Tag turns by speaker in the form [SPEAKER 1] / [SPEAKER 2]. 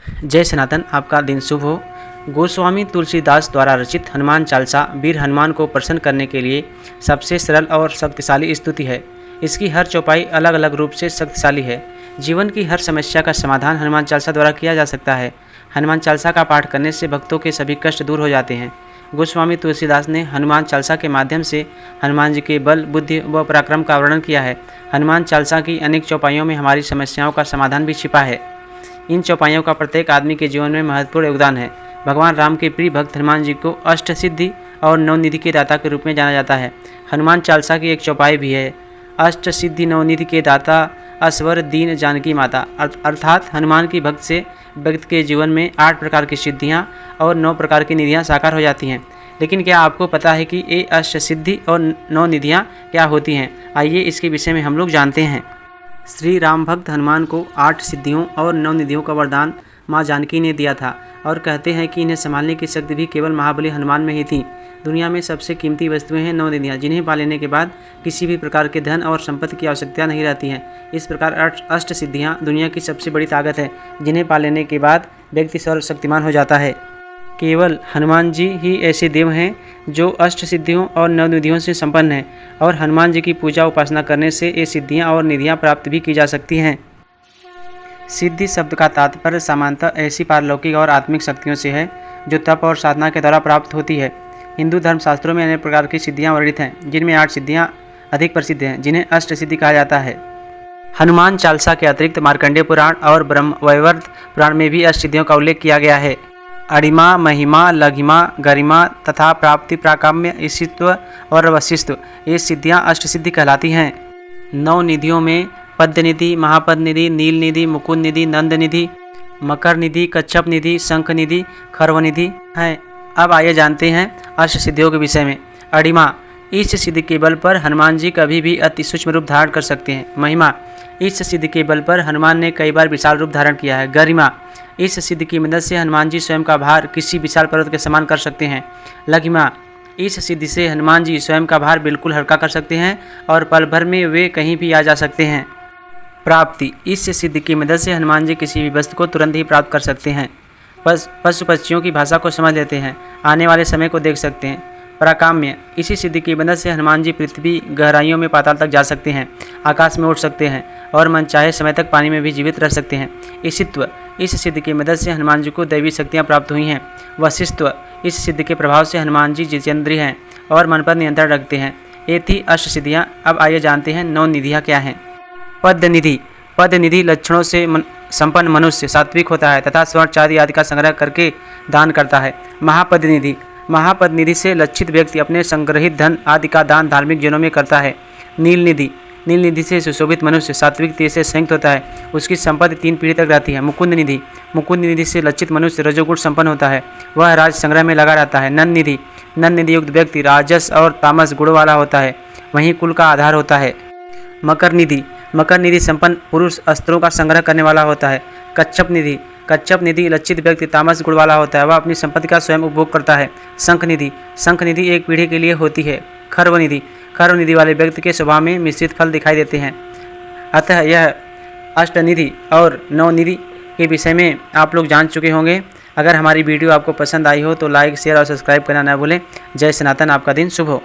[SPEAKER 1] जय सनातन, आपका दिन शुभ हो। गोस्वामी तुलसीदास द्वारा रचित हनुमान चालीसा वीर हनुमान को प्रसन्न करने के लिए सबसे सरल और शक्तिशाली स्तुति है। इसकी हर चौपाई अलग अलग रूप से शक्तिशाली है। जीवन की हर समस्या का समाधान हनुमान चालीसा द्वारा किया जा सकता है। हनुमान चालीसा का पाठ करने से भक्तों के सभी कष्ट दूर हो जाते हैं। गोस्वामी तुलसीदास ने हनुमान चालीसा के माध्यम से हनुमान जी के बल, बुद्धि व पराक्रम का वर्णन किया है। हनुमान चालीसा की अनेक चौपाइयों में हमारी समस्याओं का समाधान भी छिपा है। इन चौपाइयों का प्रत्येक आदमी के जीवन में महत्वपूर्ण योगदान है। भगवान राम के प्रिय भक्त हनुमान जी को अष्ट सिद्धि और नवनिधि के दाता के रूप में जाना जाता है। हनुमान चालीसा की एक चौपाई भी है, अष्ट सिद्धि नवनिधि के दाता असवर दीन जानकी माता। अर्थात हनुमान की भक्त से व्यक्ति के जीवन में 8 प्रकार की सिद्धियां और 9 प्रकार की निधियां साकार हो जाती हैं। लेकिन क्या आपको पता है कि ये अष्ट सिद्धि और 9 निधियां क्या होती हैं? आइए इसके विषय में हम लोग जानते हैं। श्री राम भक्त हनुमान को 8 सिद्धियों और 9 निधियों का वरदान माँ जानकी ने दिया था और कहते हैं कि इन्हें संभालने की शक्ति भी केवल महाबली हनुमान में ही थी। दुनिया में सबसे कीमती वस्तुएं हैं 9 निधियाँ, जिन्हें पा लेने के बाद किसी भी प्रकार के धन और संपत्ति की आवश्यकता नहीं रहती है। इस प्रकार अष्ट सिद्धियाँ दुनिया की सबसे बड़ी ताकत है, जिन्हें पा लेने के बाद व्यक्ति सर्वशक्तिमान हो जाता है। केवल हनुमान जी ही ऐसे देव हैं जो अष्ट सिद्धियों और 9 निधियों से संपन्न हैं, और हनुमान जी की पूजा उपासना करने से ये सिद्धियां और निधियां प्राप्त भी की जा सकती हैं। सिद्धि शब्द का तात्पर्य सामान्यतः ऐसी पारलौकिक और आत्मिक शक्तियों से है जो तप और साधना के द्वारा प्राप्त होती है। हिंदू धर्मशास्त्रों में अनेक प्रकार की सिद्धियाँ वर्णित हैं, जिनमें 8 सिद्धियाँ अधिक प्रसिद्ध हैं, जिन्हें अष्ट सिद्धि कहा जाता है। हनुमान चालीसा के अतिरिक्त मार्कंडेय पुराण और ब्रह्मवैवर्त पुराण में भी अष्ट सिद्धियों का उल्लेख किया गया है। अणिमा, महिमा, लघिमा, गरिमा तथा प्राप्ति, प्राकाम्य, ईशित्व और वशिष्ठ, ये सिद्धियां अष्ट सिद्धि कहलाती हैं। 9 निधियों में पद्य निधि, महापद निधि, नील निधि, मुकुंद निधि, नंद निधि, मकर निधि, कच्छप निधि, शंख निधि, खर्व निधि हैं। अब आइए जानते हैं अष्ट सिद्धियों के विषय में। अणिमा, इस सिद्धि के बल पर हनुमान जी कभी भी अति सूक्ष्म रूप धारण कर सकते हैं। महिमा, इस सिद्धि के बल पर हनुमान ने कई बार विशाल रूप धारण किया है। गरिमा, इस सिद्धि की मदद से हनुमान जी स्वयं का भार किसी विशाल पर्वत के समान कर सकते हैं। लघिमा, इस सिद्धि से हनुमान जी स्वयं का भार बिल्कुल हल्का कर सकते हैं और पल भर में वे कहीं भी आ जा सकते हैं। प्राप्ति, इस सिद्धि की मदद से हनुमान जी किसी भी वस्तु को तुरंत ही प्राप्त कर सकते हैं। पशु पक्षियों की भाषा को समझ लेते हैं, आने वाले समय को देख सकते हैं। पराकाम्य, इसी सिद्धि की मदद से हनुमान जी पृथ्वी, गहराइयों में पाताल तक जा सकते हैं, आकाश में उड़ सकते हैं और मनचाहे समय तक पानी में भी जीवित रह सकते हैं। ईशित्व, इस सिद्धि की मदद से हनुमान जी को दैवी शक्तियाँ प्राप्त हुई हैं। वशिष्ठ, इस सिद्धि के प्रभाव से हनुमान जी जितेंद्रिय हैं और मन पर नियंत्रण रखते हैं। ये थी अष्ट सिद्धियाँ। अब आइए जानते हैं 9 निधियाँ क्या हैं। पद्य निधि, पद्य निधि लक्षणों से संपन्न मनुष्य सात्विक होता है तथा स्वर्ण चांदी आदि का संग्रह करके दान करता है। महापद निधि, महापद निधि से लक्षित व्यक्ति अपने संग्रहित धन आदि का दान धार्मिक जनों में करता है। नील निधि, नील निधि से सुशोभित मनुष्य सात्विक तेज से संयुक्त होता है, उसकी संपत्ति 3 पीढ़ी तक रहती है। मुकुंद निधि, मुकुंद निधि से लक्षित मनुष्य रजोगुण संपन्न होता है, वह राज संग्रह में लगा रहता है। नंद निधि, नंद निधि युक्त व्यक्ति राजस और तामस गुण वाला होता है, वहीं कुल का आधार होता है। मकर निधि, मकर निधि संपन्न पुरुष अस्त्रों का संग्रह करने वाला होता है। कच्छप निधि, कच्छप निधि लक्षित व्यक्ति तामस गुण वाला होता है, वह अपनी संपत्ति का स्वयं उपभोग करता है। शंख निधि, शंख निधि एक पीढ़ी के लिए होती है। खर्व निधि, खर्व निधि वाले व्यक्ति के स्वभाव में मिश्रित फल दिखाई देते हैं। अतः यह अष्टनिधि और 9 निधि के विषय में आप लोग जान चुके होंगे। अगर हमारी वीडियो आपको पसंद आई हो तो लाइक, शेयर और सब्सक्राइब करना न भूलें। जय सनातन, आपका दिन शुभ हो।